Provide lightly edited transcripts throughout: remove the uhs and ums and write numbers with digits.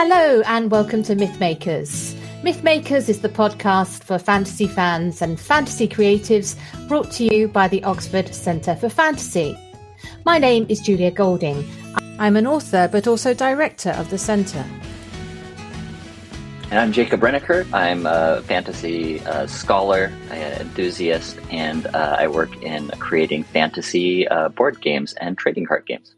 Hello and welcome to Mythmakers. Mythmakers is the podcast for fantasy fans and fantasy creatives, brought to you by the Oxford Centre for Fantasy. My name is Julia Golding. I'm an author but also director of the centre. And I'm Jacob Renneker. I'm a fantasy scholar, enthusiast, and I work in creating fantasy board games and trading card games.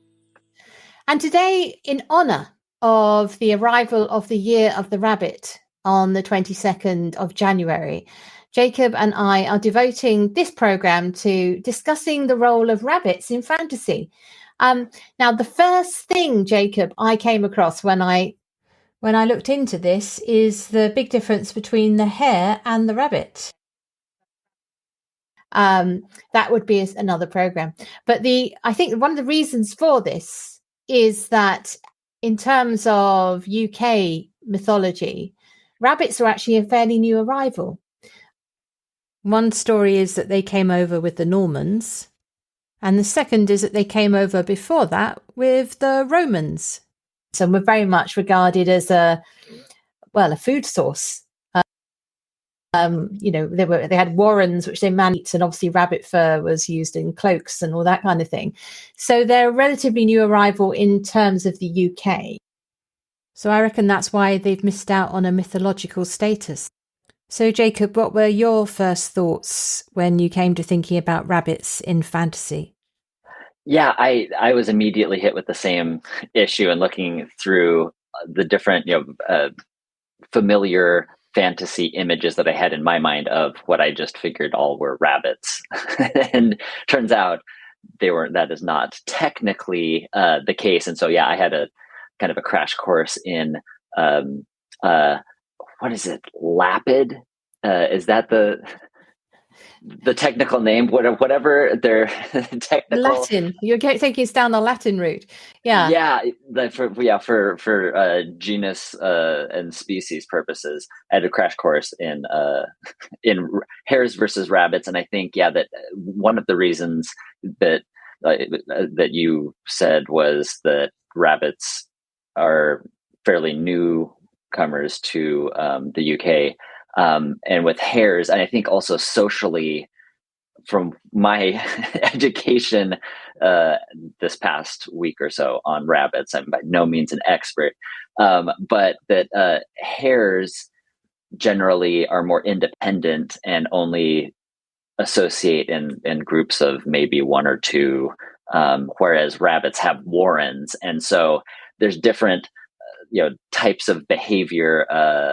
And today, in honour of the arrival of the Year of the Rabbit on the 22nd of January, Jacob and I are devoting this programme to discussing the role of rabbits in fantasy. Now, the first thing, Jacob, I came across when I looked into this is the big difference between the hare and the rabbit. That would be another programme. But I think one of the reasons for this is that in terms of UK mythology, rabbits are actually a fairly new arrival. One story is that they came over with the Normans, and the second is that they came over before that with the Romans. So we're very much regarded as a food source. They had warrens which they managed, and obviously rabbit fur was used in cloaks and all that kind of thing. So they're a relatively new arrival in terms of the UK. So I reckon that's why they've missed out on a mythological status. So Jacob, what were your first thoughts when you came to thinking about rabbits in fantasy? Yeah, I was immediately hit with the same issue and looking through the different, familiar fantasy images that I had in my mind of what I just figured all were rabbits. And turns out that is not technically the case. And so, yeah, I had a kind of a crash course in, what is it? Lapid? Is that the technical name, whatever their technical Latin? You're taking us down the Latin route. Yeah, for genus and species purposes, I had a crash course in hares versus rabbits, and I think that one of the reasons that you said was that rabbits are fairly newcomers to the UK. And with hares, and I think also socially, from my education this past week or so on rabbits, I'm by no means an expert, but that hares generally are more independent and only associate in groups of maybe one or two, whereas rabbits have warrens. And so there's different types of behavior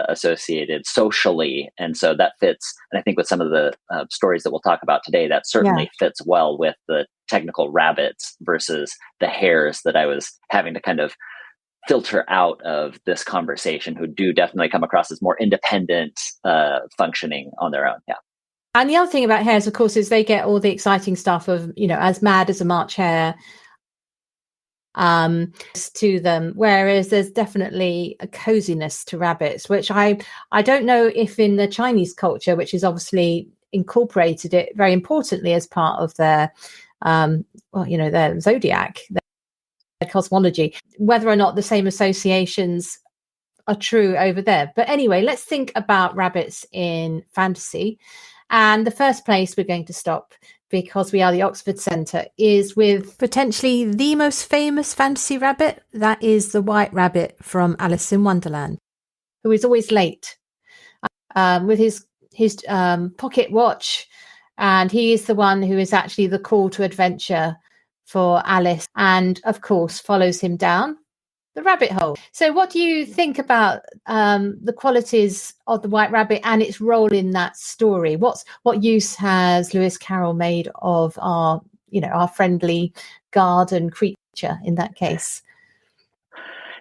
associated socially, and so that fits. And I think with some of the stories that we'll talk about today, that certainly fits well with the technical rabbits versus the hares that I was having to kind of filter out of this conversation, who do definitely come across as more independent, functioning on their own. Yeah. And the other thing about hares, of course, is they get all the exciting stuff of, as mad as a March hare to them, whereas there's definitely a coziness to rabbits, which I don't know if in the Chinese culture, which is obviously incorporated it very importantly as part of their their zodiac, their cosmology, whether or not the same associations are true over there. But anyway, let's think about rabbits in fantasy. And the first place we're going to stop, because we are the Oxford Centre, is with potentially the most famous fantasy rabbit. That is the White Rabbit from Alice in Wonderland, who is always late with his pocket watch. And he is the one who is actually the call to adventure for Alice, and of course follows him down the rabbit hole. So what do you think about the qualities of the White Rabbit and its role in that story? What use has Lewis Carroll made of our friendly garden creature in that case?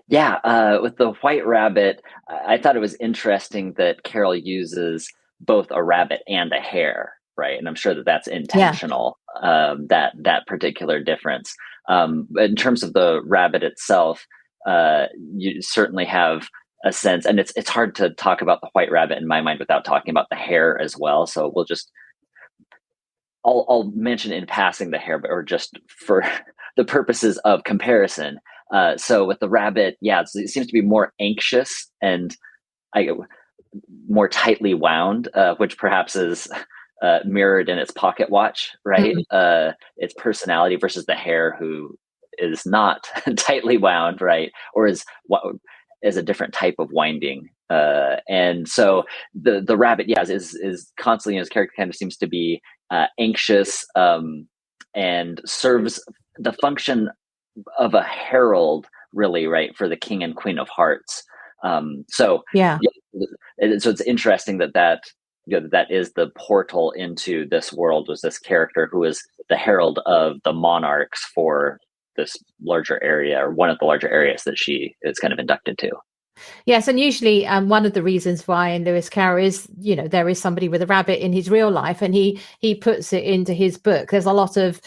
Yeah, with the White Rabbit, I thought it was interesting that Carroll uses both a rabbit and a hare, right? And I'm sure that that's intentional, that particular difference. In terms of the rabbit itself, you certainly have a sense, and it's hard to talk about the White Rabbit in my mind without talking about the hare as well. So I'll mention in passing the hare, or just for the purposes of comparison. So with the rabbit, yeah, it seems to be more anxious and more tightly wound, which perhaps is mirrored in its pocket watch, right? Mm. Its personality versus the hare, who is not tightly wound, right? Or is a different type of winding. And so the rabbit, yes, is constantly, his character kind of seems to be anxious, and serves the function of a herald, really, right, for the king and queen of hearts. So Yeah. yeah, so it's interesting that is the portal into this world, was this character who is the herald of the monarchs for this larger area, or one of the larger areas that she is kind of inducted to. Yes, and usually one of the reasons why in Lewis Carroll is, there is somebody with a rabbit in his real life, and he puts it into his book. There's a lot of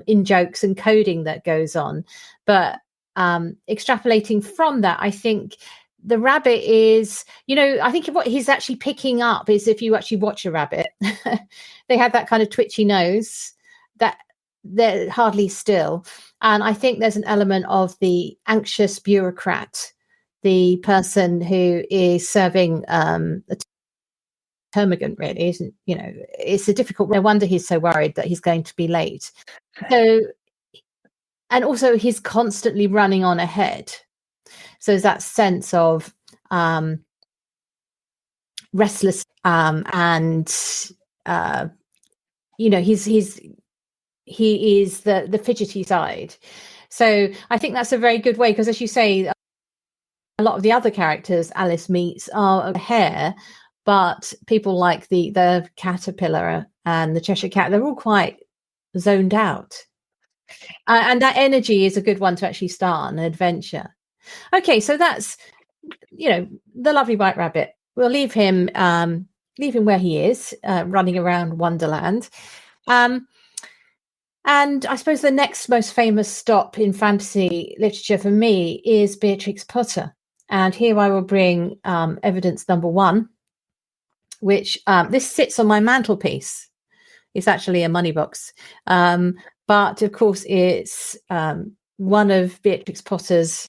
in jokes and coding that goes on, but extrapolating from that, I think the rabbit is, I think what he's actually picking up is, if you actually watch a rabbit, they have that kind of twitchy nose that they're hardly still. And I think there's an element of the anxious bureaucrat, the person who is serving a termagant, really, isn't, it's a difficult, no wonder he's so worried that he's going to be late. So, and also he's constantly running on ahead. So there's that sense of restless, and he is the fidgety side. So I think that's a very good way, because, as you say, a lot of the other characters Alice meets are a hare, but people like the caterpillar and the Cheshire Cat, they're all quite zoned out. And that energy is a good one to actually start an adventure. Okay, so that's, the lovely white rabbit. We'll leave him where he is, running around Wonderland. And I suppose the next most famous stop in fantasy literature for me is Beatrix Potter. And here I will bring evidence number one, which this sits on my mantelpiece. It's actually a money box. But of course, it's one of Beatrix Potter's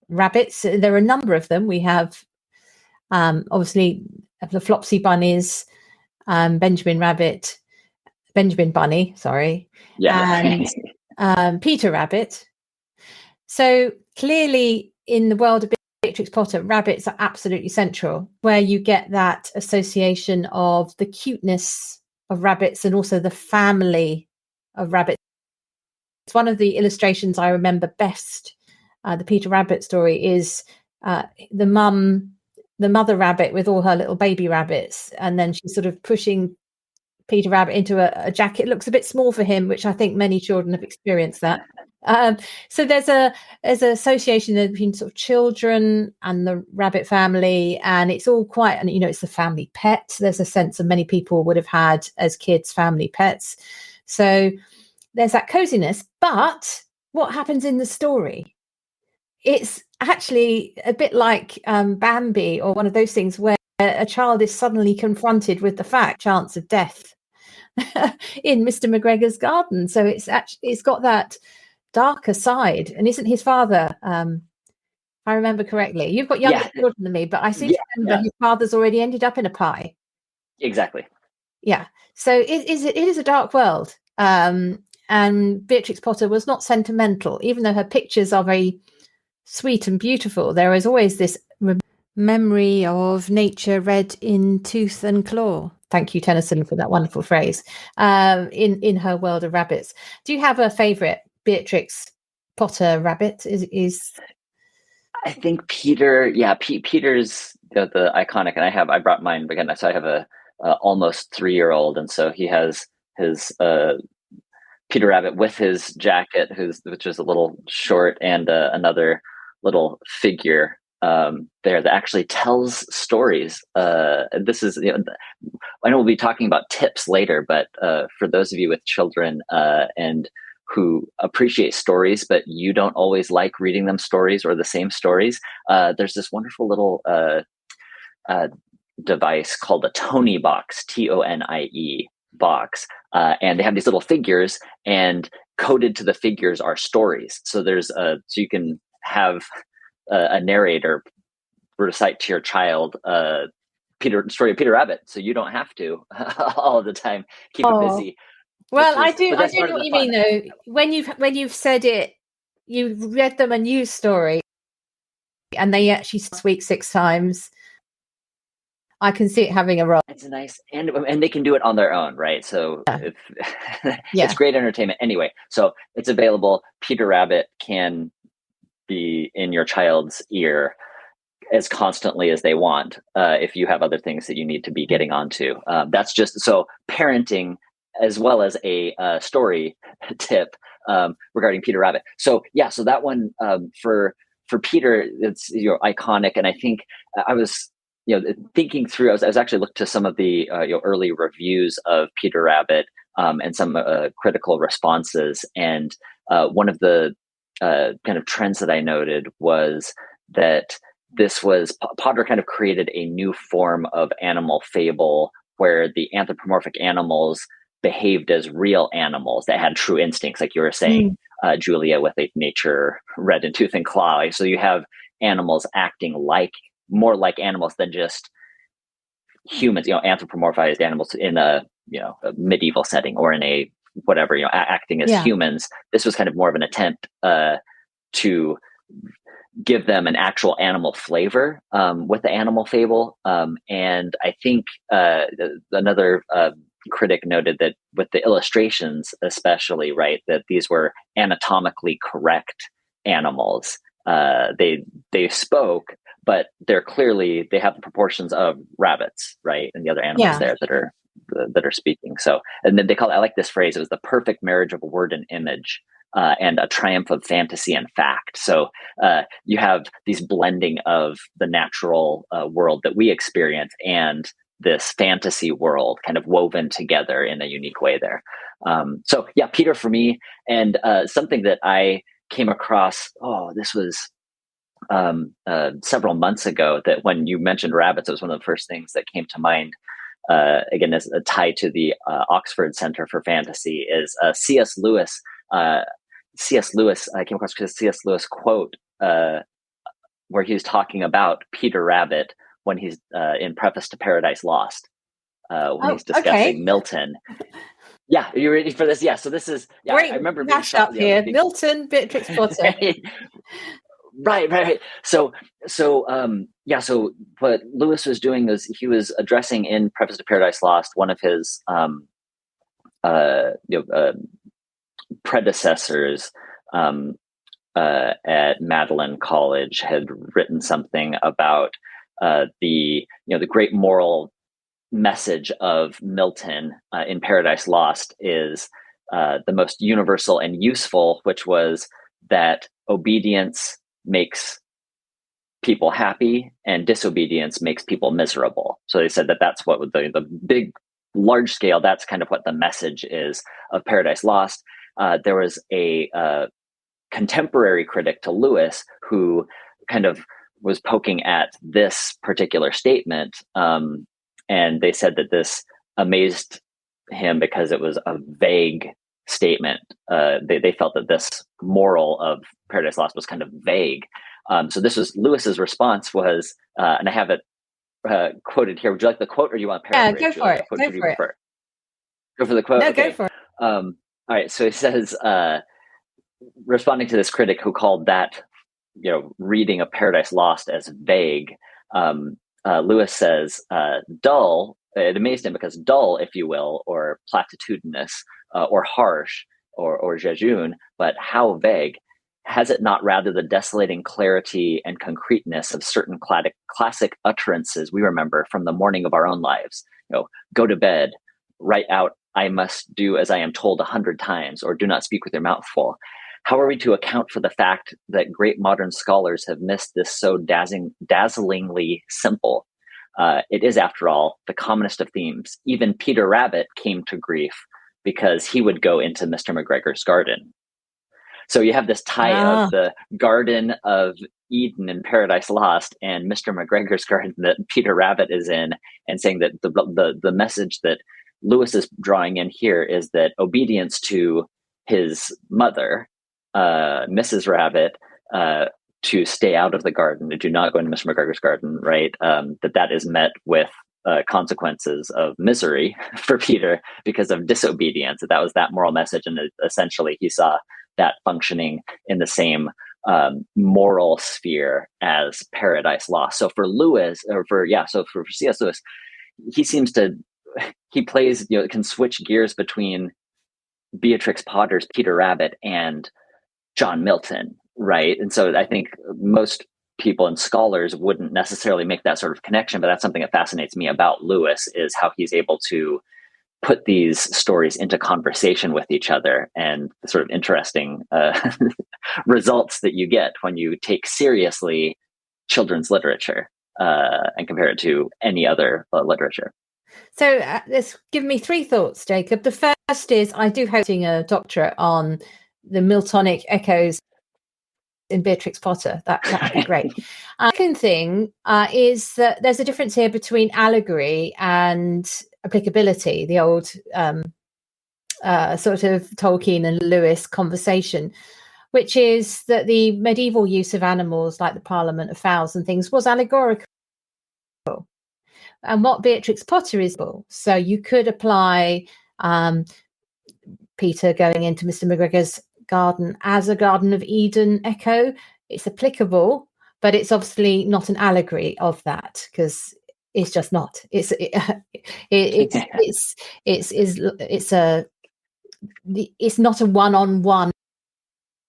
rabbits. There are a number of them. We have obviously the Flopsy Bunnies, Benjamin Bunny, sorry, Yeah. and Peter Rabbit. So clearly, in the world of Beatrix Potter, rabbits are absolutely central, where you get that association of the cuteness of rabbits and also the family of rabbits. It's one of the illustrations I remember best. The Peter Rabbit story is the mother rabbit with all her little baby rabbits, and then she's sort of pushing Peter Rabbit into a jacket. It looks a bit small for him, which I think many children have experienced that. So there's an association between sort of children and the rabbit family, and it's all quite, and it's the family pet. There's a sense of many people would have had as kids family pets. So there's that coziness. But what happens in the story? It's actually a bit like Bambi, or one of those things where a child is suddenly confronted with the chance of death in Mr. McGregor's garden. So it's got that darker side. And isn't his father, if I remember correctly, you've got younger children than me, but I seem to remember his father's already ended up in a pie. Exactly. Yeah. So it is a dark world. And Beatrix Potter was not sentimental, even though her pictures are very sweet and beautiful. There is always this memory of nature read in tooth and claw. Thank you, Tennyson, for that wonderful phrase. In her world of rabbits, do you have a favorite Beatrix Potter rabbit? Is I think Peter. Yeah, Peter's the iconic, and I brought mine again. So I have a almost 3-year-old, and so he has his Peter Rabbit with his jacket, which is a little short, and another little figure there that actually tells stories. This is, I know we'll be talking about tips later, but for those of you with children and who appreciate stories, but you don't always like reading them stories or the same stories, there's this wonderful little device called a Toniebox, TONIE, box, and they have these little figures, and coded to the figures are stories. So so you can have a narrator recite to your child story of Peter Rabbit, so you don't have to all of the time keep it busy. Well, I do know what you mean though. When you've said it, you've read them a news story, and they actually speak 6 times. I can see it having a role. It's nice, and they can do it on their own, right? So it's great entertainment anyway. So it's available. Peter Rabbit can be in your child's ear as constantly as they want, if you have other things that you need to be getting onto. That's just so parenting, as well as a story tip regarding Peter Rabbit. So so that one for Peter, it's iconic, and I think I was thinking through. I was actually looked to some of the early reviews of Peter Rabbit and some critical responses, and one of the kind of trends that I noted was that Potter kind of created a new form of animal fable where the anthropomorphic animals behaved as real animals that had true instincts, like you were saying, Julia, with nature red in tooth and claw. So you have animals acting more like animals than just humans, anthropomorphized animals in a medieval setting, or in a whatever, acting as humans. This was kind of more of an attempt to give them an actual animal flavor with the animal fable. And I think another critic noted that with the illustrations, especially, right, that these were anatomically correct animals. They spoke, but they have the proportions of rabbits, right, and the other animals there that are speaking. So, and then I like this phrase. It was the perfect marriage of word and image. And a triumph of fantasy and fact. So you have these blending of the natural world that we experience and this fantasy world kind of woven together in a unique way there. So Peter for me, and something that I came across, this was several months ago, that when you mentioned rabbits, it was one of the first things that came to mind. Again, as a tie to the Oxford Center for Fantasy, is C.S. Lewis. I came across a C.S. Lewis quote where he was talking about Peter Rabbit when he's in Preface to Paradise Lost, when he's discussing Milton. Yeah, are you ready for this? Yeah, so this is I remember being shocked here. Milton, Beatrix Potter. Right. So what Lewis was doing is he was addressing in Preface to Paradise Lost one of his predecessors at Magdalen College had written something about the great moral message of Milton in Paradise Lost is the most universal and useful, which was that obedience makes people happy and disobedience makes people miserable. So they said that that's what the big, large scale, that's kind of what the message is of Paradise Lost. There was a contemporary critic to Lewis who kind of was poking at this particular statement, and they said that this amazed him because it was a vague statement. They felt that this moral of Paradise Lost was kind of vague. So this was Lewis's response was, and I have it quoted here. Would you like the quote, or do you want to paraphrase? Yeah, go for it. Go for the quote. No, okay. Go for it. All right. So he says, responding to this critic who called that, reading of Paradise Lost as vague, Lewis says, dull. It amazed him because dull, if you will, or platitudinous, or harsh, or jejune, but how vague. Has it not rather the desolating clarity and concreteness of certain classic utterances we remember from the morning of our own lives? Go to bed, write out, I must do as I am told 100 times, or do not speak with your mouth full. How are we to account for the fact that great modern scholars have missed this so dazzlingly simple? It is, after all, the commonest of themes. Even Peter Rabbit came to grief because he would go into Mr. McGregor's garden. So you have this tie of the Garden of Eden in Paradise Lost and Mr. McGregor's garden that Peter Rabbit is in, and saying that the message that Lewis is drawing in here is that obedience to his mother, Mrs. Rabbit, to stay out of the garden, to do not go into Mr. McGregor's garden, right? That is met with consequences of misery for Peter because of disobedience. That was that moral message, and essentially he saw that functioning in the same moral sphere as Paradise Lost. So for Lewis, so for C.S. Lewis, he plays, can switch gears between Beatrix Potter's Peter Rabbit and John Milton, right? And so I think most people and scholars wouldn't necessarily make that sort of connection, but that's something that fascinates me about Lewis, is how he's able to put these stories into conversation with each other, and the sort of interesting results that you get when you take seriously children's literature and compare it to any other literature. So this give me three thoughts, Jacob. The first is, I do hope doing a doctorate on the Miltonic echoes in Beatrix Potter. That'd be great. Second thing is that there's a difference here between allegory and applicability, the old sort of Tolkien and Lewis conversation, which is that the medieval use of animals like the Parliament of Fowls and things was allegorical. And what Beatrix Potter is, so you could apply Peter going into Mr. McGregor's garden as a Garden of Eden echo. It's applicable, but it's obviously not an allegory of that, because it's just not. It's not a one-on-one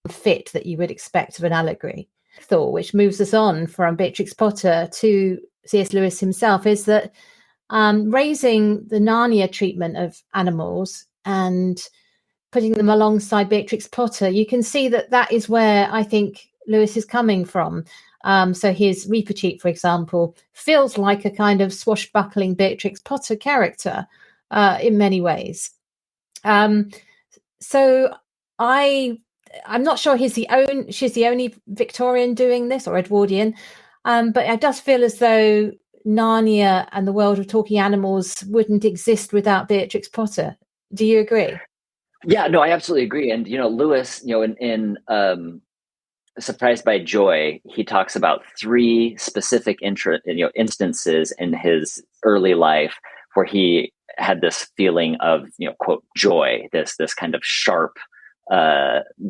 fit that you would expect of an allegory. Thought, which moves us on from Beatrix Potter to C.S. Lewis himself, is that raising the Narnia treatment of animals and putting them alongside Beatrix Potter, you can see that is where I think Lewis is coming from. So his Reepicheep, for example, feels like a kind of swashbuckling Beatrix Potter character in many ways. So I'm not sure she's the only Victorian doing this, or Edwardian, but it does feel as though Narnia and the world of talking animals wouldn't exist without Beatrix Potter. Do you agree? Yeah, no, I absolutely agree. And, Lewis, in Surprised by Joy, he talks about three specific instances in his early life where he had this feeling of, quote, joy, this kind of sharp,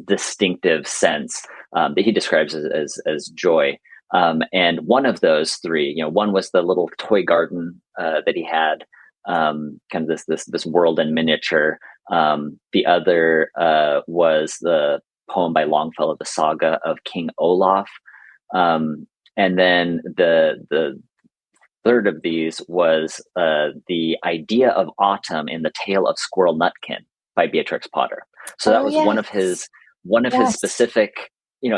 distinctive sense that he describes as joy. And one of those three, one was the little toy garden that he had, kind of this world in miniature. The other was the poem by Longfellow, The Saga of King Olaf. And then the third of these was the idea of autumn in The Tale of Squirrel Nutkin by Beatrix Potter. So that was one of his specific,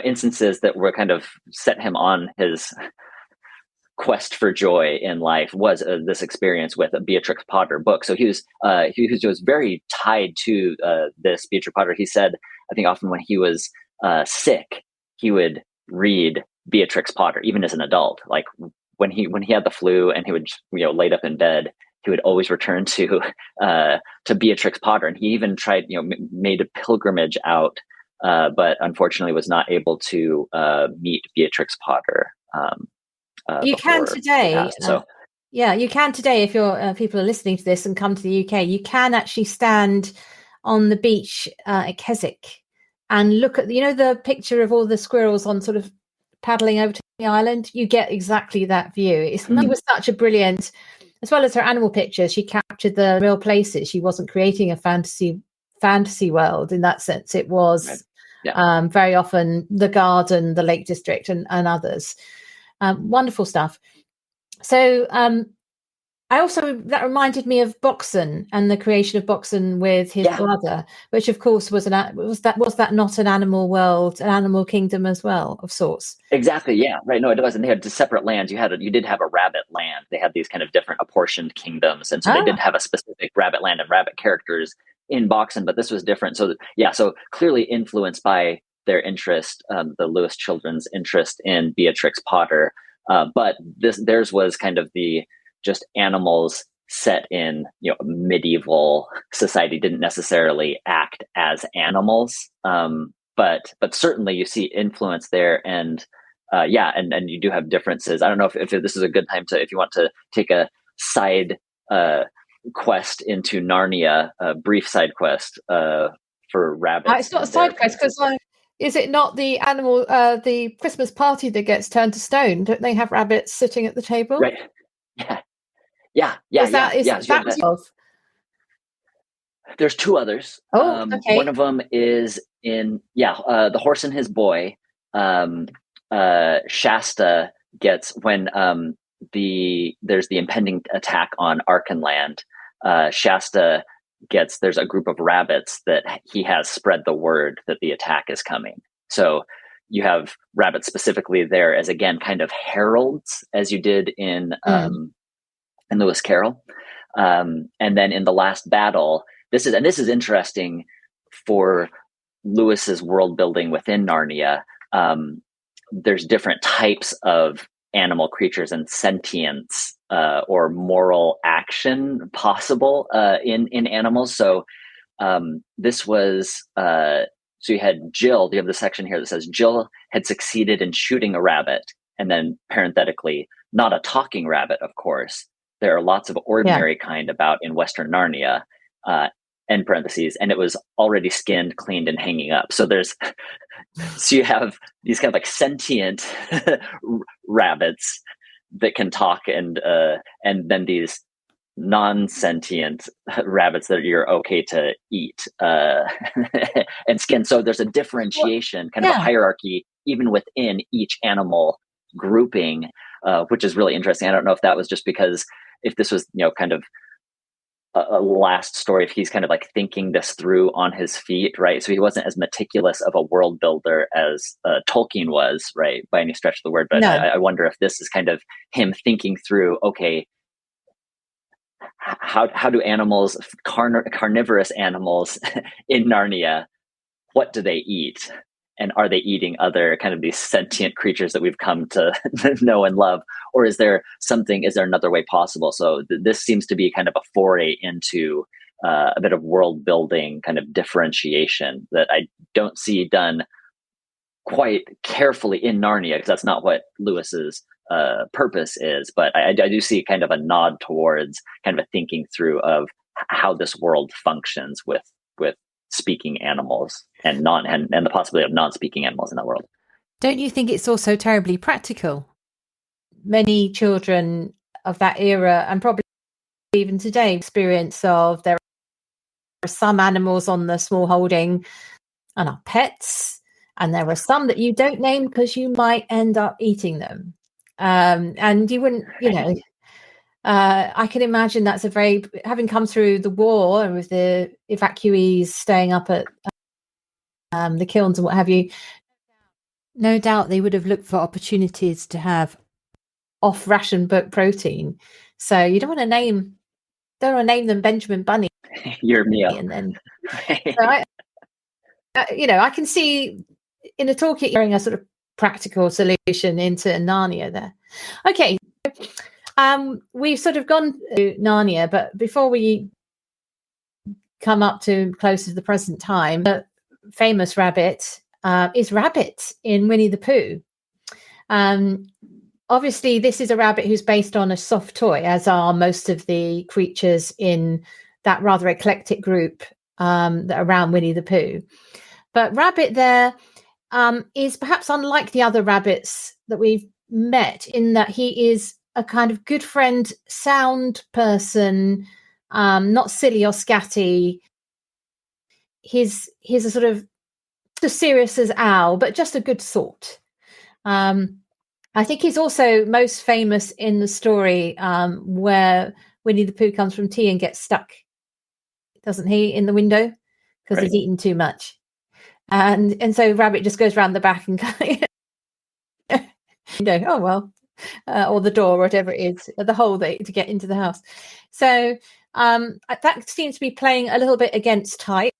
instances that were kind of set him on his quest for joy in life, was this experience with a Beatrix Potter book. So he was very tied to this Beatrix Potter. He said, I think often when he was sick, he would read Beatrix Potter, even as an adult. Like when he had the flu and he would laid up in bed, he would always return to Beatrix Potter, and he even tried made a pilgrimage out, but unfortunately was not able to meet Beatrix Potter. You can today. You can today. If your people are listening to this and come to the UK, you can actually stand on the beach at Keswick and look at the picture of all the squirrels on sort of paddling over to the island. You get exactly that view. It was such a brilliant, as well as her animal pictures, she captured the real places. She wasn't creating a fantasy world in that sense. It was very often the garden, the Lake District, and others. Wonderful stuff. So that reminded me of Boxen and the creation of Boxen with his brother, which of course was that not an animal world, an animal kingdom as well, of sorts? Exactly. Yeah. Right. No, it was. And they had separate lands. You did have a rabbit land. They had these kind of different apportioned kingdoms, and so they did have a specific rabbit land and rabbit characters in Boxen, but this was different. So so clearly influenced by their interest, the Lewis children's interest in Beatrix Potter. But theirs was kind of the just animals set in medieval society didn't necessarily act as animals, but certainly you see influence there, and and you do have differences. I don't know if this is a good time if you want to take a side quest into Narnia, a brief side quest for rabbits. It's not a side quest because is it not the animal, the Christmas party that gets turned to stone? Don't they have rabbits sitting at the table? Right. Yeah. There's two others. Okay. One of them is in The Horse and His Boy. Shasta gets when there's the impending attack on Archenland. Shasta gets, there's a group of rabbits that he has spread the word that the attack is coming. So you have rabbits specifically there as, again, kind of heralds, as you did in Lewis Carroll. And then in the last battle, this is interesting for Lewis's world building within Narnia. There's different types of animal creatures and sentience or moral action possible in animals. So this was so you had Jill. You have the section here that says Jill had succeeded in shooting a rabbit, and then parenthetically, not a talking rabbit, of course. There are lots of ordinary kind about in Western Narnia, end parentheses, and it was already skinned, cleaned, and hanging up. So so you have these kind of like sentient rabbits that can talk, and then these non-sentient rabbits that you're okay to eat and skin. So there's a differentiation, kind of a hierarchy, even within each animal grouping, which is really interesting. I don't know if that was just because if this was, kind of a last story, if he's kind of like thinking this through on his feet, right? So he wasn't as meticulous of a world builder as Tolkien was, right, by any stretch of the word. But no. I wonder if this is kind of him thinking through, okay, how do animals, carnivorous animals in Narnia, what do they eat? And are they eating other kind of these sentient creatures that we've come to know and love? Or is there another way possible? So this seems to be kind of a foray into a bit of world building kind of differentiation that I don't see done quite carefully in Narnia, because that's not what Lewis's purpose is. But I do see kind of a nod towards kind of a thinking through of how this world functions with speaking animals and the possibility of non-speaking animals in that world. Don't you think it's also terribly practical? Many children of that era, and probably even today, experience of there are some animals on the small holding and are pets, and there are some that you don't name because you might end up eating them. And you wouldn't, I can imagine that's having come through the war and with the evacuees staying up at the kilns and what have you, no doubt they would have looked for opportunities to have off-ration book protein. So you don't want to name them Benjamin Bunny. Your meal. And then, so I can see in a talk hearing a sort of practical solution into Narnia there. Okay. We've sort of gone to Narnia, but before we come up to close to the present time, the famous rabbit is Rabbit in Winnie the Pooh. Obviously, this is a rabbit who's based on a soft toy, as are most of the creatures in that rather eclectic group that around Winnie the Pooh. But Rabbit there is perhaps unlike the other rabbits that we've met in that he is a kind of good friend, sound person, not silly or scatty. He's a sort of as serious as Owl, but just a good sort. I think he's also most famous in the story where Winnie the Pooh comes from tea and gets stuck, doesn't he, in the window because he's eaten too much, and so Rabbit just goes round the back and oh well. Or the door, or whatever it is, the hole to get into the house. So that seems to be playing a little bit against type,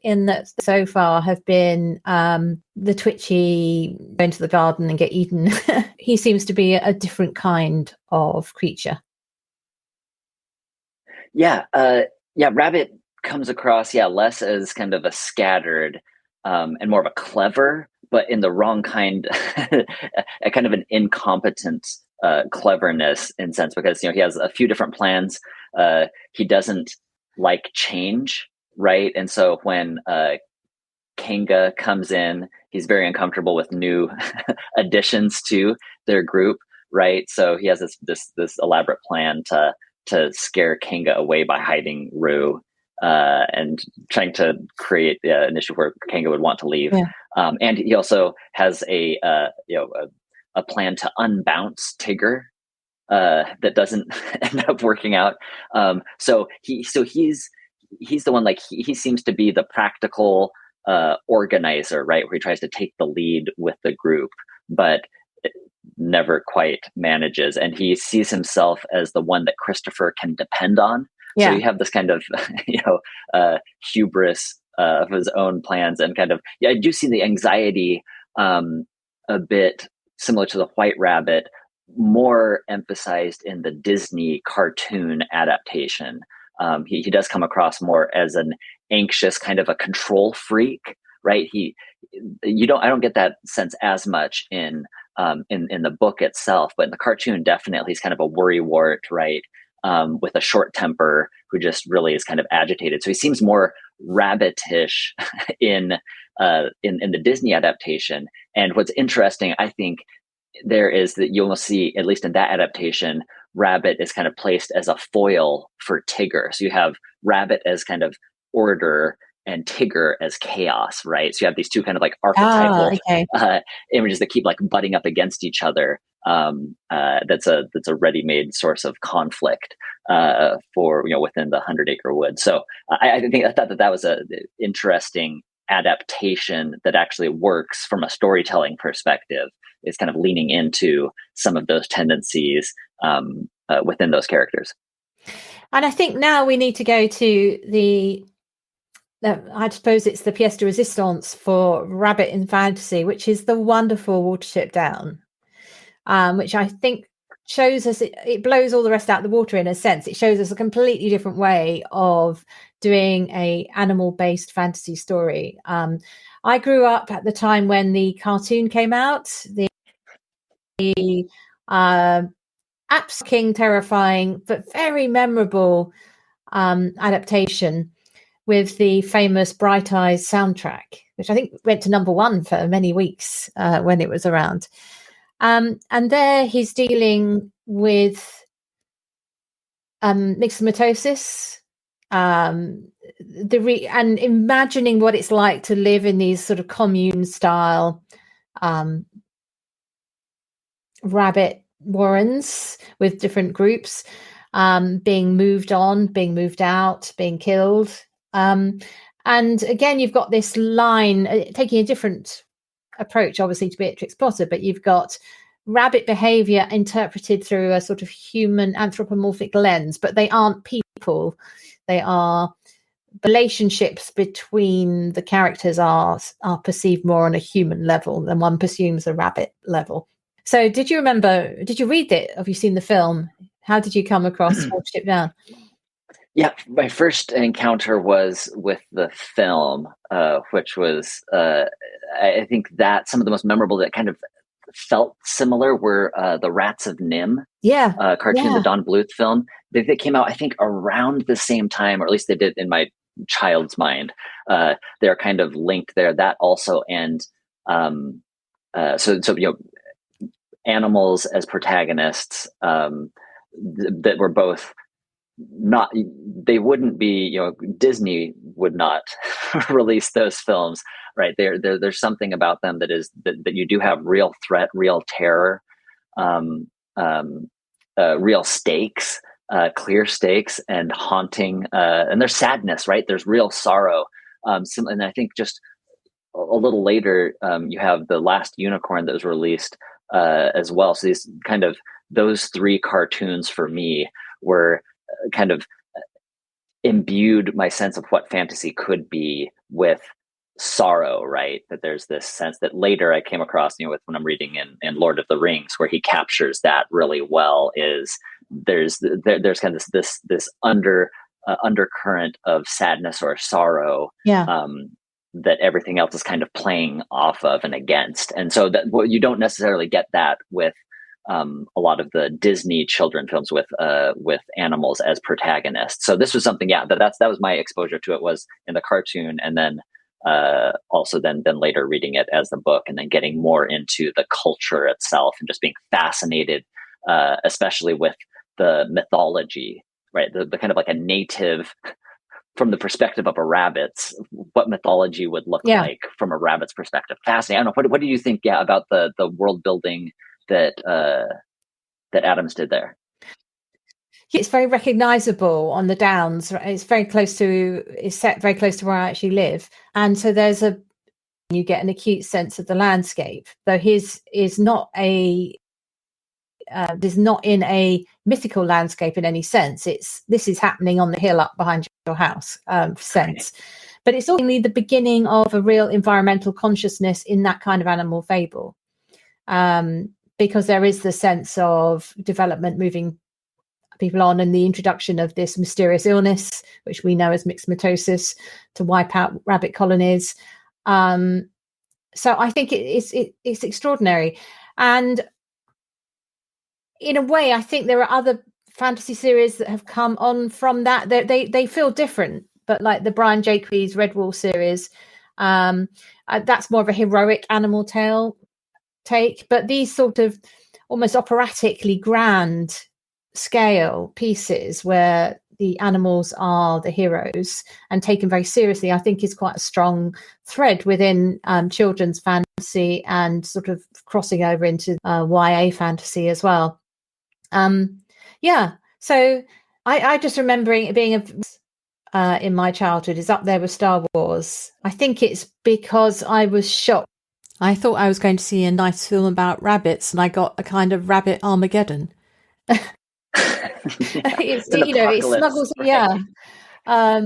in that so far have been the twitchy, go into the garden and get eaten. He seems to be a different kind of creature. Yeah, Rabbit comes across, less as kind of a scattered, and more of a clever, but in the wrong kind, a kind of an incompetent cleverness in sense, because he has a few different plans. He doesn't like change, right? And so when Kanga comes in, he's very uncomfortable with new additions to their group, right? So he has this elaborate plan to scare Kanga away by hiding Rue, and trying to create an issue where Kanga would want to leave. Yeah. And he also has a plan to unbounce Tigger, that doesn't end up working out. He's the one, like he seems to be the practical organizer, right? Where he tries to take the lead with the group, but never quite manages. And he sees himself as the one that Christopher can depend on. Yeah. So you have this kind of, hubris of his own plans, and kind of, I do see the anxiety a bit similar to the White Rabbit, more emphasized in the Disney cartoon adaptation. He does come across more as an anxious kind of a control freak, right? I don't get that sense as much in the book itself, but in the cartoon, definitely he's kind of a worrywart, right? With a short temper, who just really is kind of agitated. So he seems more rabbitish in the Disney adaptation. And what's interesting, I think, there is that you'll see, at least in that adaptation, Rabbit is kind of placed as a foil for Tigger. So you have Rabbit as kind of order and Tigger as chaos, right? So you have these two kind of like archetypal images that keep like butting up against each other. That's a ready-made source of conflict for within the 100 Acre Wood. So I thought that was an interesting adaptation that actually works from a storytelling perspective. Is kind of leaning into some of those tendencies within those characters. And I think now we need to go to I suppose it's the pièce de résistance for Rabbit in fantasy, which is the wonderful Watership Down, which I think shows us, it blows all the rest out of the water in a sense. It shows us a completely different way of doing a animal-based fantasy story. I grew up at the time when the cartoon came out, the absolutely terrifying but very memorable adaptation with the famous Bright Eyes soundtrack, which I think went to #1 for many weeks when it was around. And there he's dealing with myxomatosis, and imagining what it's like to live in these sort of commune style rabbit warrens with different groups, being moved on, being moved out, being killed. And again, you've got this line taking a different approach, obviously, to Beatrix Potter, but you've got rabbit behavior interpreted through a sort of human anthropomorphic lens, but they aren't people. They are relationships between the characters are perceived more on a human level than one presumes a rabbit level. So did you read it? Have you seen the film? How did you come across Watership Down? Yeah, my first encounter was with the film, which was, I think that some of the most memorable that kind of felt similar were the Rats of Nim cartoon, the Don Bluth film. They came out, I think, around the same time, or at least they did in my child's mind. They're kind of linked there. That also, and so animals as protagonists that were both not, they wouldn't be, Disney would not release those films, right? There's something about them that is that you do have real threat, real terror, real stakes, clear stakes, and haunting, and there's sadness, right? There's real sorrow. And I think just a little later, you have The Last Unicorn that was released as well. So those three cartoons for me were kind of imbued my sense of what fantasy could be with sorrow, right? That there's this sense that later I came across, with when I'm reading in Lord of the Rings, where he captures that really well, is there's kind of this undercurrent of sadness or sorrow. Yeah. That everything else is kind of playing off of and against. And so that you don't necessarily get that with a lot of the Disney children films with animals as protagonists. So this was something, that was my exposure to it, was in the cartoon, and then also then later reading it as the book, and then getting more into the culture itself and just being fascinated, especially with the mythology, right? The kind of like a native, from the perspective of a rabbit's, what mythology would look like from a rabbit's perspective. Fascinating. I don't know. What do you think? Yeah, about the world building that Adams did there? It's very recognizable on the Downs. It's set very close to where I actually live, and so you get an acute sense of the landscape. Though his is not in a mythical landscape in any sense. This is happening on the hill up behind your house, sense. But it's only the beginning of a real environmental consciousness in that kind of animal fable, because there is the sense of development moving people on, and the introduction of this mysterious illness, which we know as myxomatosis, to wipe out rabbit colonies. So I think it's extraordinary. And in a way, I think there are other fantasy series that have come on from that. They feel different, but like the Brian Jacques Redwall series, that's more of a heroic animal tale take. But these sort of almost operatically grand scale pieces where the animals are the heroes and taken very seriously, I think is quite a strong thread within children's fantasy, and sort of crossing over into YA fantasy as well. So I just remembering it being in my childhood is up there with Star Wars. I think it's because I was shocked. I thought I was going to see a nice film about rabbits, and I got a kind of rabbit Armageddon. It smuggles, right? I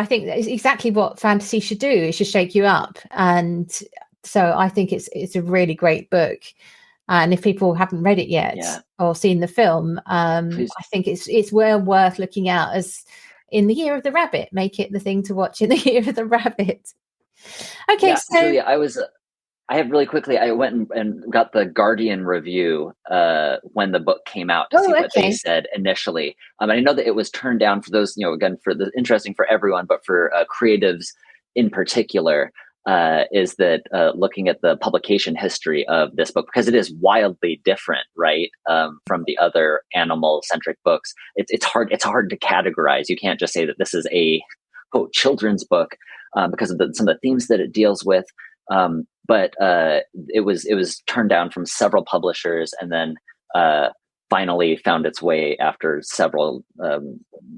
think that's exactly what fantasy should do. It should shake you up, and so I think it's a really great book. And if people haven't read it yet or seen the film, I think it's well worth looking out. As in the Year of the Rabbit, make it the thing to watch in the Year of the Rabbit. Okay, so Julia, I have really quickly, I went and got the Guardian review when the book came out to see what they said initially. I know that it was turned down for those, again, for the interesting for everyone, but for creatives in particular, is that looking at the publication history of this book, because it is wildly different, right, from the other animal-centric books. It's hard to categorize. You can't just say that this is a quote children's book because of some of the themes that it deals with. But it was turned down from several publishers, and then finally found its way after several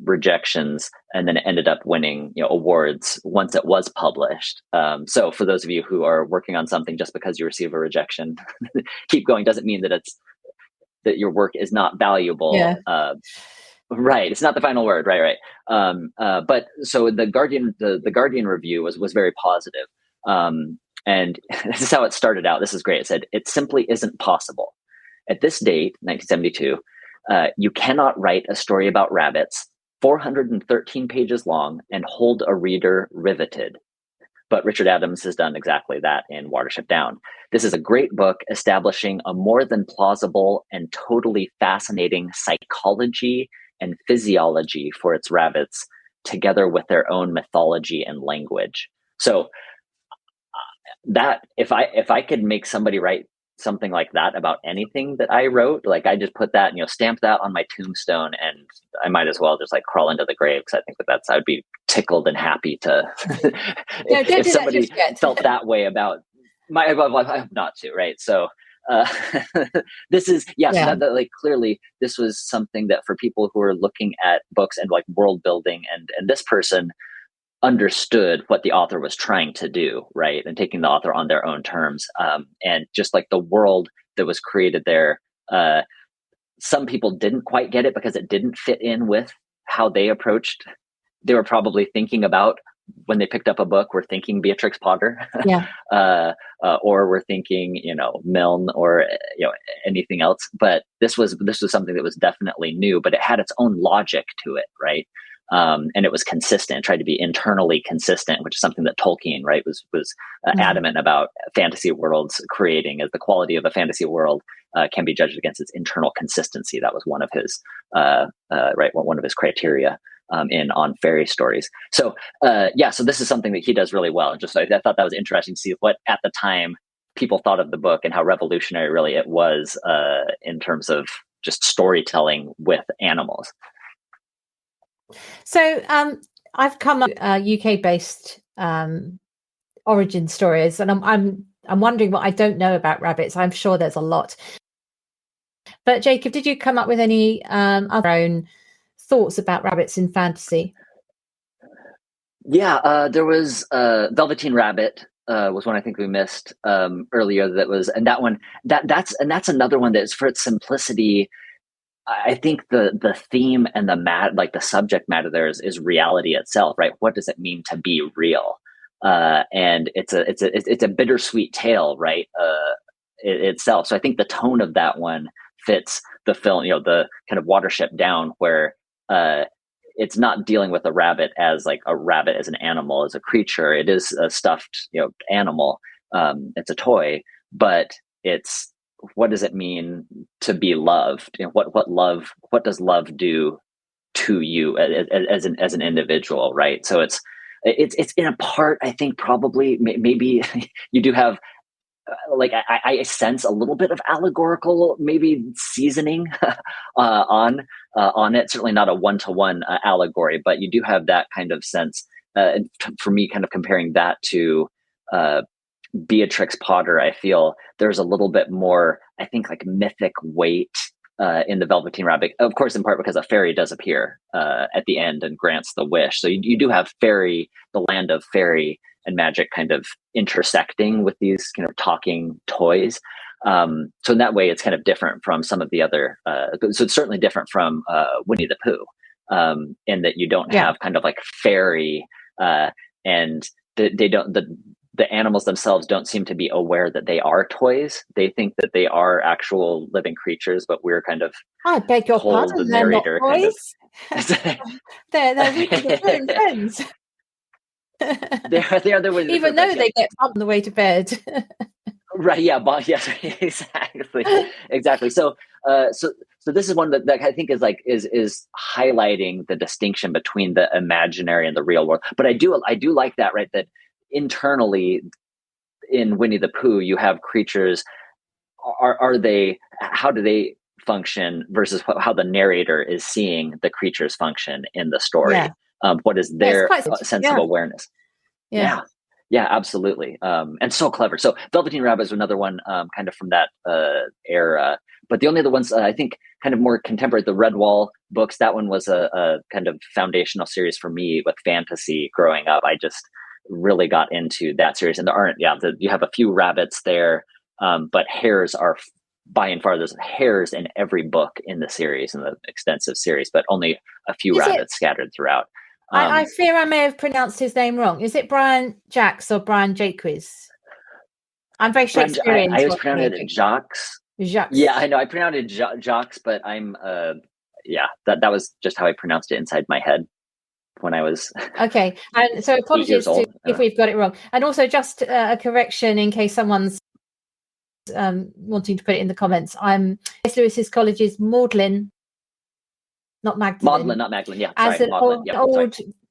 rejections, and then it ended up winning awards once it was published. So for those of you who are working on something, just because you receive a rejection, keep going. Doesn't mean that that your work is not valuable. Yeah. Right. It's not the final word. Right. But so the Guardian review was very positive. And this is how it started out. This is great. It said, "It simply isn't possible. At this date, 1972, you cannot write a story about rabbits 413 pages long and hold a reader riveted. But Richard Adams has done exactly that in Watership Down. This is a great book establishing a more than plausible and totally fascinating psychology and physiology for its rabbits, together with their own mythology and language." So that if I could make somebody write something like that about anything that I wrote, like I just put that, stamp that on my tombstone, and I might as well just like crawl into the grave, because I think I would be tickled and happy to if somebody felt that way about I hope not to, right? So this is so like clearly this was something that for people who are looking at books and like world building, and this person understood what the author was trying to do, right? And taking the author on their own terms. And just like the world that was created there, some people didn't quite get it because it didn't fit in with how they approached. They were probably thinking about when they picked up a book, were thinking Beatrix Potter, Yeah. or were thinking, Milne, or anything else. But this was something that was definitely new, but it had its own logic to it, right? And it was consistent, tried to be internally consistent, which is something that Tolkien, right, was adamant about fantasy worlds creating, as the quality of a fantasy world can be judged against its internal consistency. That was one of his one of his criteria on fairy stories. So so this is something that he does really well. And just I thought that was interesting to see what at the time people thought of the book and how revolutionary really it was in terms of just storytelling with animals. So I've come up UK based origin stories, and I'm wondering what I don't know about rabbits. I'm sure there's a lot. But Jacob, did you come up with any other own thoughts about rabbits in fantasy? Yeah, there was Velveteen Rabbit was one I think we missed earlier. That's another one that's, for its simplicity, I think the theme and the subject matter there is reality itself, right? What does it mean to be real? And it's a bittersweet tale, right? Itself. So I think the tone of that one fits the film, the kind of Watership Down, where it's not dealing with a rabbit as like a rabbit as an animal, as a creature. It is a stuffed, animal. It's a toy, but it's, what does it mean to be loved? What does love do to you as an individual, right? So it's in a part, I think probably maybe you do have I sense a little bit of allegorical maybe seasoning on it. Certainly not a one-to-one allegory, but you do have that kind of sense. For me, kind of comparing that to Beatrix Potter, I feel there's a little bit more, I think, like mythic weight in the Velveteen Rabbit. Of course, in part because a fairy does appear at the end and grants the wish. So you do have fairy, the land of fairy and magic, kind of intersecting with these kind of talking toys. So in that way, it's kind of different from some of the other. So it's certainly different from Winnie the Pooh, in that you don't have kind of like fairy, and they don't the animals themselves don't seem to be aware that they are toys. They think that they are actual living creatures, but we're kind of, I beg your pardon, the narrator they're not toys. They're Winnie the Pooh and friends. they are the Winnie the Pooh, even though they get bumped on the way to bed. Right. Yeah. But yes, exactly. So this is one that I think is highlighting the distinction between the imaginary and the real world. But I do like that, right? That internally in Winnie the Pooh, you have creatures. How do they function versus how the narrator is seeing the creatures function in the story? Yeah. What is their sense of awareness? Yeah. Yeah, absolutely. And so clever. So Velveteen Rabbit is another one kind of from that era. But the only other ones I think kind of more contemporary, the Redwall books, that one was a kind of foundational series for me with fantasy growing up. I just really got into that series. And you have a few rabbits there, but hares are by and far, there's hares in every book in the series, in the extensive series, but only a few rabbits scattered throughout. I fear I may have pronounced his name wrong. Is it Brian Jacques or Brian Jaques? I'm very Shakespearean. I always pronounce it Jacques. Jacques. Yeah, I know. I pronounced it Jacques, but I'm that was just how I pronounced it inside my head when I was okay. And so apologies if we've got it wrong. And also just a correction in case someone's wanting to put it in the comments. I'm S. Lewis's College's Magdalen. Not Magdalen. Magdalen, not Magdalen. Yeah, as an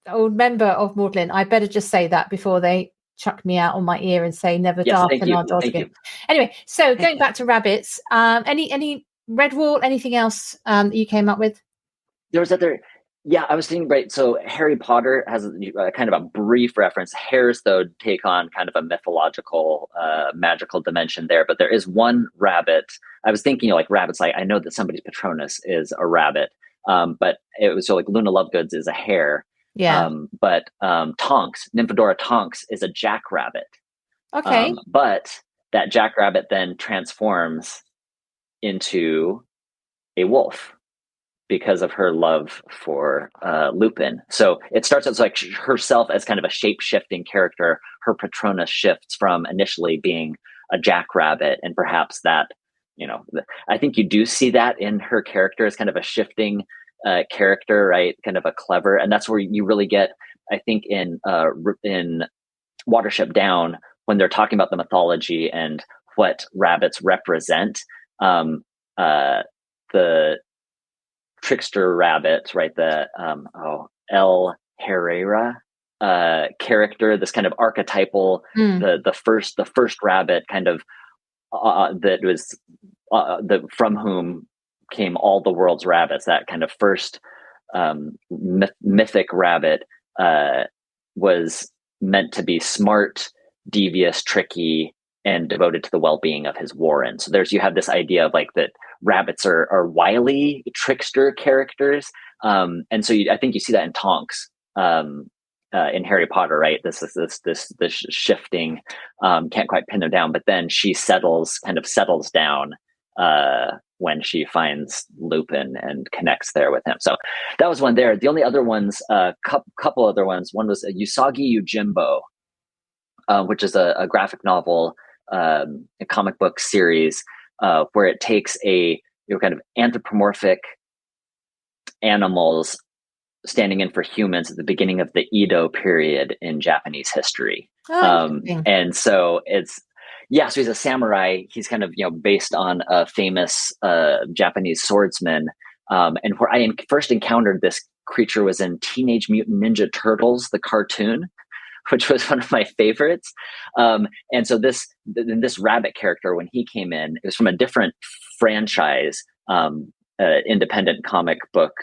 old member of Magdalen, I better just say that before they chuck me out on my ear and say never darken our doors again. Anyway, so going back to rabbits, any Redwall, anything else that you came up with? There was other. Yeah, I was thinking, right. So Harry Potter has a kind of a brief reference. Hares, though, take on kind of a mythological, magical dimension there. But there is one rabbit. I was thinking, like rabbits. Like I know that somebody's Patronus is a rabbit. But it was like Luna Lovegoods is a hare. Yeah. But Tonks, Nymphadora Tonks, is a jackrabbit. Okay. But that jackrabbit then transforms into a wolf because of her love for Lupin. So it starts as like herself as kind of a shape-shifting character. Her Patronus shifts from initially being a jackrabbit, and perhaps that, I think you do see that in her character as kind of a shifting character, right? Kind of a clever, and that's where you really get, I think, in Watership Down, when they're talking about the mythology and what rabbits represent. The trickster rabbit, right? The El Herrera character, this kind of archetypal, the first rabbit, kind of that was from whom came all the world's rabbits. That kind of first mythic rabbit was meant to be smart, devious, tricky, and devoted to the well-being of his warren. So you have this idea of like that rabbits are wily trickster characters. And so I think you see that in Tonks in Harry Potter, right? This shifting, can't quite pin them down, but then she settles down when she finds Lupin and connects there with him. So that was one there. The only other ones, couple other ones. One was Usagi Yojimbo, which is a graphic novel, a comic book series where it takes a kind of anthropomorphic animals standing in for humans at the beginning of the Edo period in Japanese history. And so so he's a samurai. He's kind of, based on a famous Japanese swordsman. And where I first encountered this creature was in Teenage Mutant Ninja Turtles, the cartoon, which was one of my favorites. And so this rabbit character, when he came in, it was from a different franchise, independent comic book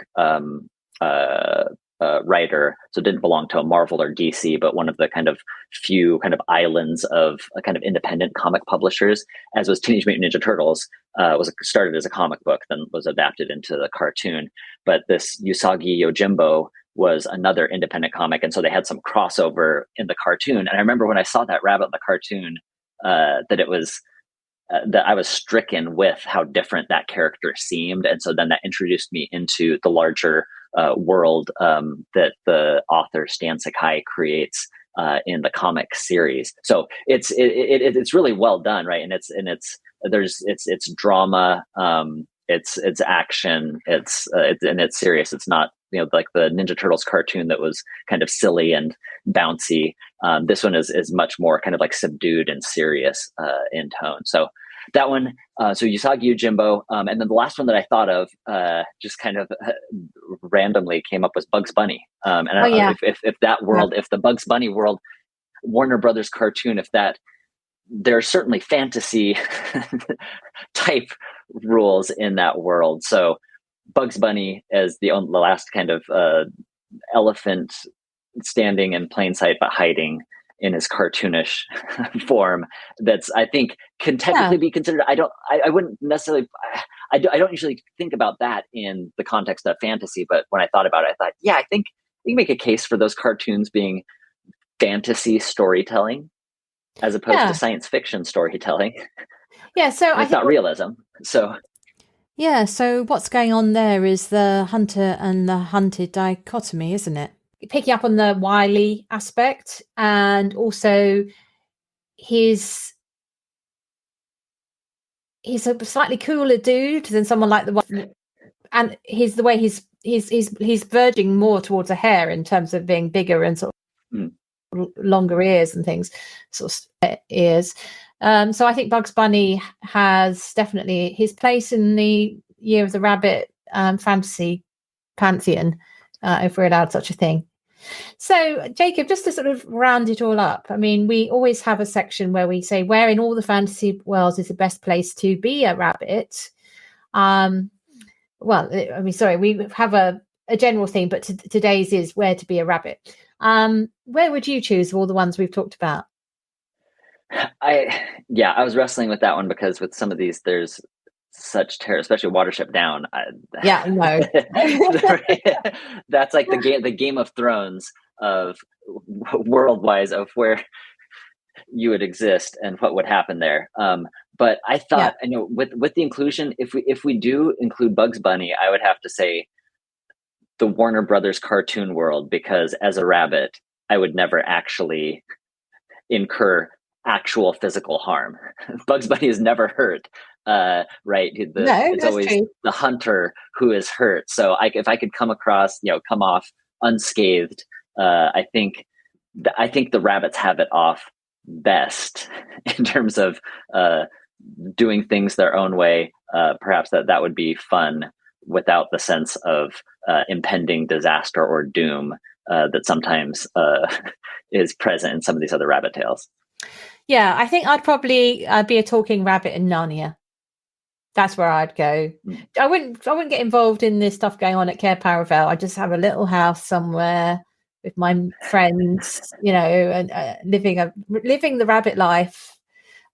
writer. So it didn't belong to a Marvel or DC, but one of the kind of few kind of islands of a kind of independent comic publishers, as was Teenage Mutant Ninja Turtles, was started as a comic book, then was adapted into the cartoon. But this Usagi Yojimbo was another independent comic. And so they had some crossover in the cartoon. And I remember when I saw that rabbit in the cartoon, that I was stricken with how different that character seemed. And so then that introduced me into the larger world that the author Stan Sakai creates in the comic series. So it's really well done, right? And it's drama, it's action, it's serious. It's not like the Ninja Turtles cartoon that was kind of silly and bouncy. This one is much more kind of like subdued and serious in tone. So that one, so Usagi Yojimbo, and then the last one that I thought of, just kind of randomly came up, was Bugs Bunny. And I don't know if that world, if the Bugs Bunny world, Warner Brothers cartoon, there's certainly fantasy type rules in that world. So Bugs Bunny as the last kind of elephant standing in plain sight but hiding in his cartoonish form, that's, I think, can technically be considered. I wouldn't necessarily, I don't usually think about that in the context of fantasy, but when I thought about it, I thought, I think you make a case for those cartoons being fantasy storytelling as opposed to science fiction storytelling. Yeah, so it's not realism. So so what's going on there is the hunter and the hunted dichotomy, isn't it? Picking up on the wily aspect, and also he's a slightly cooler dude than someone like the one, and the way he's verging more towards a hare in terms of being bigger and sort of longer ears and things, sort of ears. So I think Bugs Bunny has definitely his place in the Year of the Rabbit fantasy pantheon, if we're allowed such a thing. So, Jacob, just to sort of round it all up, I mean, we always have a section where we say where in all the fantasy worlds is the best place to be a rabbit. We have a general theme, but today's is where to be a rabbit. Where would you choose of all the ones we've talked about? I was wrestling with that one because with some of these, there's such terror, especially Watership Down. No. That's like the Game of Thrones of world-wise of where you would exist and what would happen there. But I thought, with the inclusion, if we do include Bugs Bunny, I would have to say the Warner Brothers cartoon world, because as a rabbit, I would never actually incur actual physical harm. Bugs Bunny is never hurt, right? No, It's that's always true. the hunter who is hurt. So if I could come off unscathed, I think the rabbits have it off best in terms of doing things their own way. Perhaps that would be fun without the sense of impending disaster or doom that sometimes is present in some of these other rabbit tales. Yeah, I think I'd probably be a talking rabbit in Narnia. That's where I'd go. I wouldn't get involved in this stuff going on at Cair Paravel. I'd just have a little house somewhere with my friends, and living the rabbit life,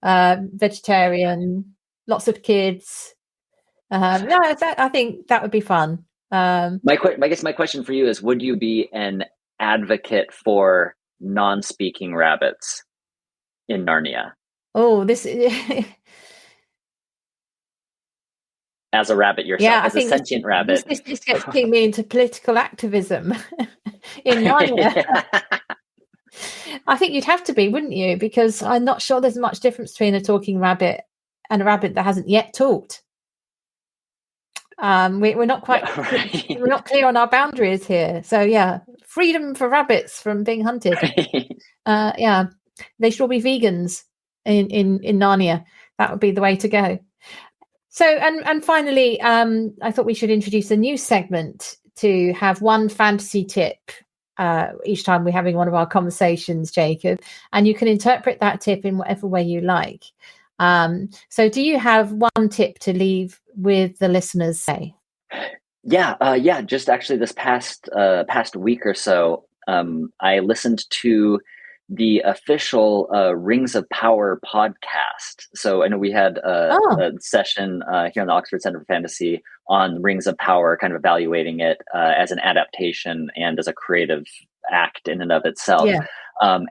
vegetarian, lots of kids. I think that would be fun. I guess my question for you is: would you be an advocate for non-speaking rabbits in Narnia? Oh, this. As a rabbit yourself, as a sentient rabbit. This gets me into political activism in Narnia. I think you'd have to be, wouldn't you? Because I'm not sure there's much difference between a talking rabbit and a rabbit that hasn't yet talked. We're not quite we're not clear on our boundaries here. So yeah, freedom for rabbits from being hunted. Yeah, they should all be vegans in Narnia. That would be the way to go. So and finally, I thought we should introduce a new segment to have one fantasy tip each time we're having one of our conversations, Jacob, and you can interpret that tip in whatever way you like. So do you have one tip to leave with the listeners, say? Yeah. Just actually this past week or so, I listened to the official Rings of Power podcast. So I know we had a session here in the Oxford Center for Fantasy on Rings of Power, kind of evaluating it as an adaptation and as a creative act in and of itself. Yeah.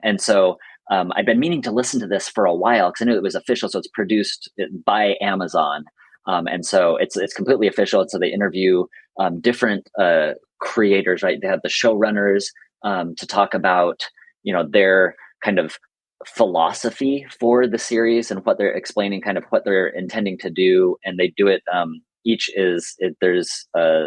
And so I've been meaning to listen to this for a while because I knew it was official. So it's produced by Amazon. And so it's completely official. And so they interview different creators, right? They have the showrunners to talk about, their kind of philosophy for the series and what they're explaining, kind of what they're intending to do. And they do it. There's a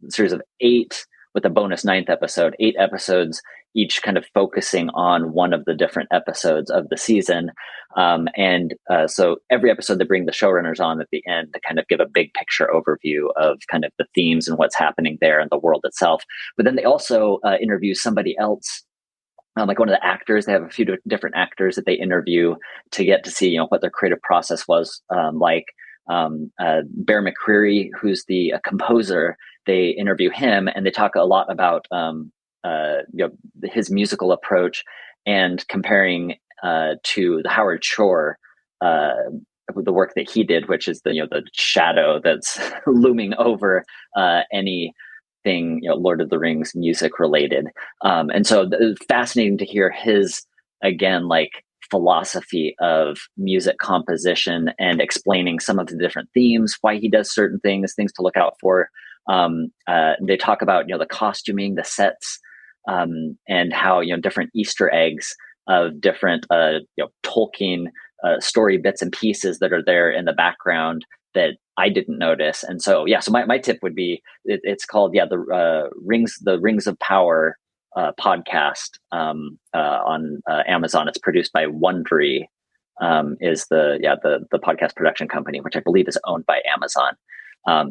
series of 8 with a bonus 9th episode, 8 episodes, each kind of focusing on one of the different episodes of the season. So every episode they bring the showrunners on at the end to kind of give a big picture overview of kind of the themes and what's happening there and the world itself. But then they also interview somebody else, like one of the actors. They have a few different actors that they interview to get to see, what their creative process was like. Bear McCreary, who's the composer, they interview him and they talk a lot about his musical approach and comparing to the Howard Shore, the work that he did, which is the shadow that's looming over anything Lord of the Rings music related. And so it's fascinating to hear his, again, like, philosophy of music composition and explaining some of the different themes, why he does certain things to look out for. They talk about the costuming, the sets, and how different Easter eggs of different Tolkien story bits and pieces that are there in the background that I didn't notice. And so so my tip would be it's called the Rings of Power podcast on Amazon. It's produced by Wondery, is the podcast production company, which I believe is owned by Amazon.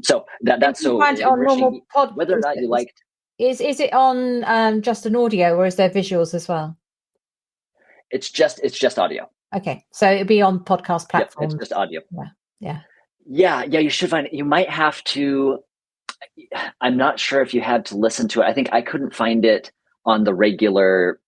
So that's so on normal pod, whether or not you liked. Is it on just an audio, or is there visuals as well? It's just audio. Okay, so it'd be on podcast platforms. It's just audio. Yeah. You should find it. You might have to. I'm not sure if you had to listen to it. I think I couldn't find it on the regular,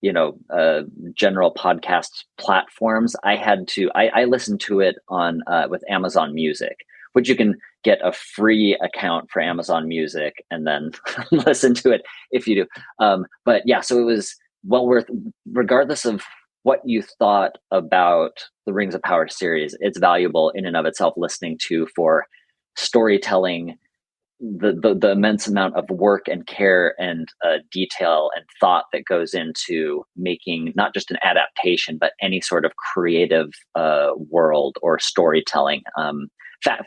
general podcast platforms. I had to. I listened to it on with Amazon Music, which you can get a free account for Amazon Music and then listen to it if you do. But yeah, so it was well worth, regardless of what you thought about the Rings of Power series. It's valuable in and of itself listening to for storytelling, the immense amount of work and care and detail and thought that goes into making not just an adaptation, but any sort of creative world or storytelling.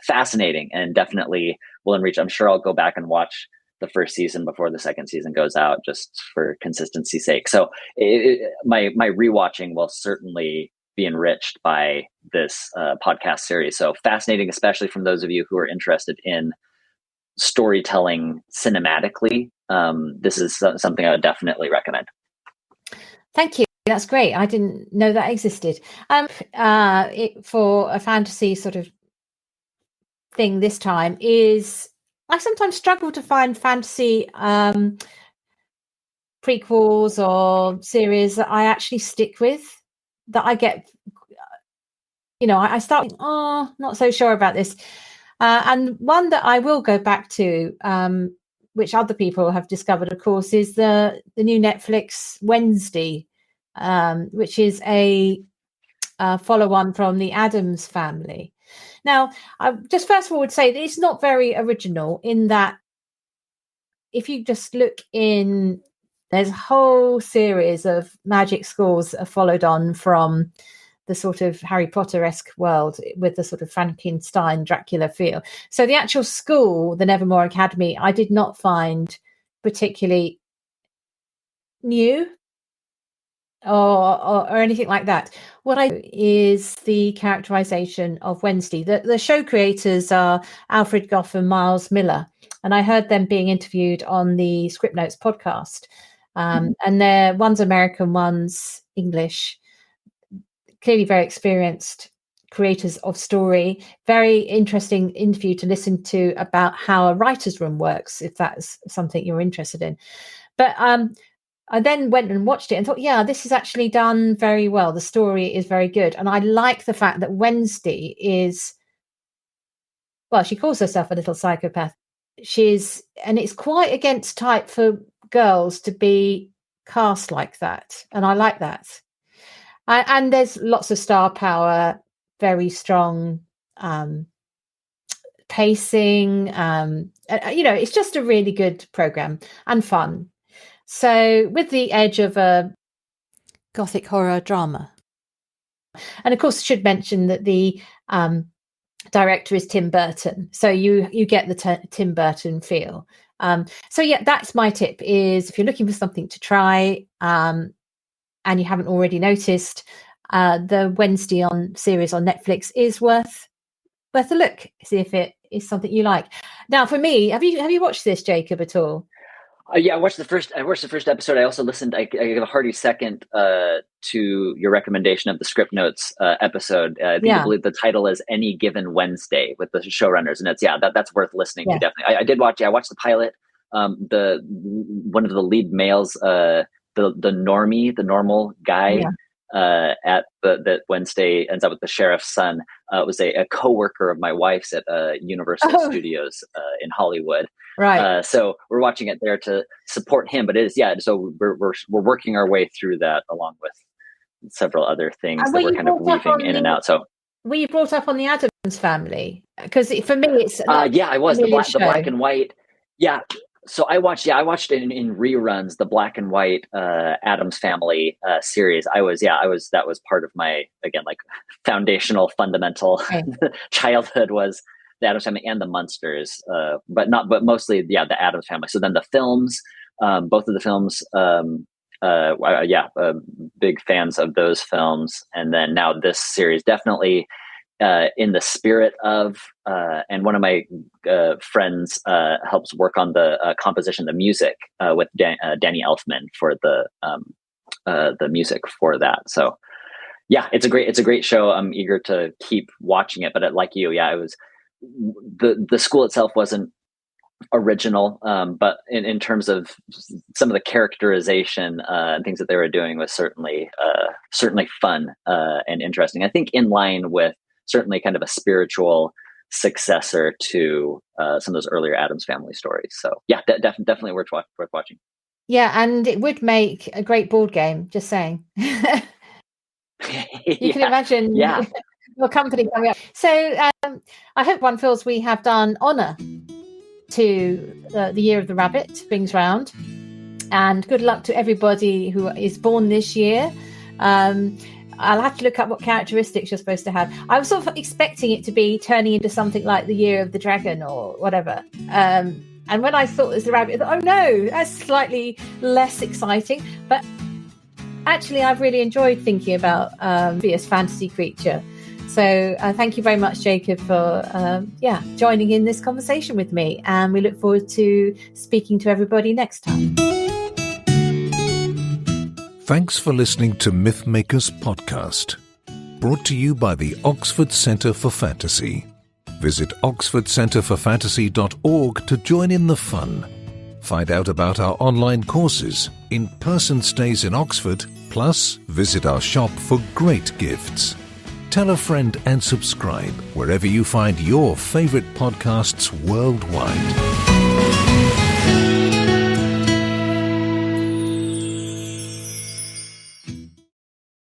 Fascinating, and definitely will enrich. I'm sure I'll go back and watch the first season before the second season goes out, just for consistency's sake. So my rewatching will certainly be enriched by this podcast series. So fascinating, especially from those of you who are interested in storytelling cinematically. This is something I would definitely recommend. Thank you. That's great. I didn't know that existed. For a fantasy sort of thing this time is I sometimes struggle to find fantasy prequels or series that I actually stick with, that I get, I start, not so sure about this. And one that I will go back to, which other people have discovered, of course, is the new Netflix Wednesday, which is a follow-on from the Addams Family. Now, I just first of all would say that it's not very original in that if you just look in, there's a whole series of magic schools that are followed on from the sort of Harry Potter-esque world with the sort of Frankenstein, Dracula feel. So the actual school, the Nevermore Academy, I did not find particularly new or anything like that. What I do is the characterization of Wednesday. The show creators are Alfred Gough and Miles Miller, and I heard them being interviewed on the Script Notes podcast. And one's American, one's English. Clearly very experienced creators of story. Very interesting interview to listen to about how a writer's room works, if that's something you're interested in. But I then went and watched it and thought, yeah, this is actually done very well. The story is very good. And I like the fact that Wednesday is, well, she calls herself a little psychopath. And it's quite against type for girls to be cast like that. And I like that. And there's lots of star power, very strong pacing. It's just a really good program and fun. So with the edge of a gothic horror drama. And of course, I should mention that the director is Tim Burton. So you get the Tim Burton feel. So yeah, that's my tip, is if you're looking for something to try, and you haven't already noticed, the Wednesday series on Netflix is worth a look. See if it is something you like. Now, for me, have you watched this, Jacob, at all? Yeah, I watched the first episode. I also listened. I give a hearty second to your recommendation of the Script Notes episode. I believe the title is "Any Given Wednesday" with the showrunners, and that's worth listening to. Definitely, I did watch. I watched the pilot. One of the lead males, the normie, the normal guy at that Wednesday ends up with the sheriff's son, was a co-worker of my wife's at Universal Studios in Hollywood. Right. So we're watching it there to support him, but it is, so we're working our way through that along with several other things that we're kind of weaving in and out. So were you brought up on the Addams Family? Because for me, it's I was the black and white. Yeah. So I watched in reruns the black and white Addams Family series. That was part of my, again, like foundational fundamental childhood was the Addams Family and the Munsters, but mostly the Addams Family. So then the films, both of the films, big fans of those films, and then now this series definitely. In the spirit of, and one of my friends helps work on the composition, the music with Danny Elfman for the music for that. So, yeah, it's a great show. I'm eager to keep watching it. But like you, it was the school itself wasn't original, but in terms of some of the characterization and things that they were doing was certainly fun and interesting. I think in line with certainly kind of a spiritual successor to some of those earlier Addams Family stories. So yeah, definitely worth watching. Yeah, and it would make a great board game, just saying. You can imagine your company coming up. So I hope one feels we have done honour to the Year of the Rabbit brings round. And good luck to everybody who is born this year. I'll have to look up what characteristics you're supposed to have. I was sort of expecting it to be turning into something like the Year of the Dragon or whatever. And when I thought it was the rabbit, I thought, oh no, that's slightly less exciting. But actually, I've really enjoyed thinking about this fantasy creature. So thank you very much, Jacob, for joining in this conversation with me. And we look forward to speaking to everybody next time. Thanks for listening to Mythmakers Podcast, brought to you by the Oxford Centre for Fantasy. Visit oxfordcenterforfantasy.org to join in the fun. Find out about our online courses, in-person stays in Oxford, plus visit our shop for great gifts. Tell a friend and subscribe wherever you find your favourite podcasts worldwide.